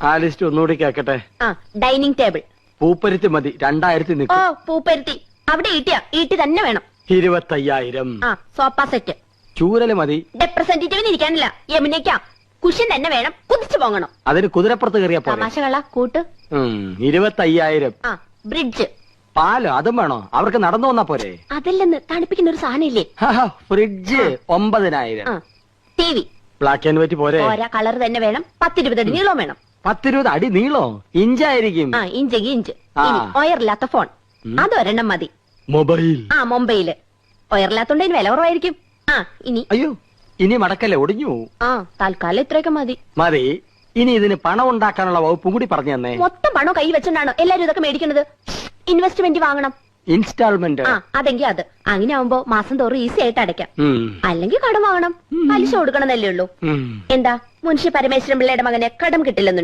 ആ ലിസ്റ്റ് ഒന്നുകൂടി കേക്കട്ടെ. ഡൈനിങ് ടേബിൾ പൂപ്പരുത്തി മതി, 2000 ഓ നിൽക്കും. പൂപ്പരുത്തി അവിടെ ഈട്ടി തന്നെ വേണം. 25,000. Sofa set. ചൂരല് മതി. റെപ്രസെന്റേറ്റീവിന് ഇരിക്കാനില്ല, യമുനയ്ക്കാ. കുഷൻ തന്നെ വേണം, കുതിച്ചു പോകണം. അതിന് കുതിരപ്പുറത്ത് കയറിയ പോലെ. തമാശകള കൂട്ട്. 25,000. ബ്രിഡ്ജ്. പാലോ അതും വേണോ? അവർക്ക് നടന്നു വന്നാ പോരെ? അതല്ലെന്ന്, തണുപ്പിക്കുന്ന ഒരു സാധനം ഇല്ലേ? Fridge 9,000. T V. Black and white പോരെ? ഓരോ കളർ തന്നെ വേണം. 10-20 അടി നീളം വേണം. 10-20 അടി നീളോ? ഇഞ്ചായിരിക്കും. ഇഞ്ചെങ്കിൽ ഇഞ്ച്. ഒയറില്ലാത്ത ഫോൺ അതൊരെണ്ണം മതി. മൊബൈൽ. മൊബൈല് ഒയറില്ലാത്തോണ്ട് അതിന് വില കുറവായിരിക്കും. ഇനി അയ്യോ, ഇനി മടക്കല്ലേ, ഒടിഞ്ഞു. തൽക്കാലം ഇത്രയൊക്കെ മതി. മതി. ഇനി ഇതിന് പണം ഉണ്ടാക്കാനുള്ള വകുപ്പും കൂടി പറഞ്ഞു തന്നെ. മൊത്തം പണം കൈ വെച്ചോണ്ടാണോ എല്ലാരും ഇതൊക്കെ മേടിക്കുന്നത്? ഇൻവെസ്റ്റ്മെന്റ് വാങ്ങണം. ഇൻസ്റ്റാൾമെന്റ്. അതെങ്കിൽ അത് അങ്ങനെ ആവുമ്പോ മാസം തോറും ഈസി ആയിട്ട് അടയ്ക്കാം. അല്ലെങ്കിൽ കടം വാങ്ങണം, പലിശ കൊടുക്കണമെന്നല്ലേ ഉള്ളൂ. എന്താ മുൻഷി പരമേശ്വരൻ പിള്ളയുടെ മകന് കടം കിട്ടില്ലെന്നുണ്ട്?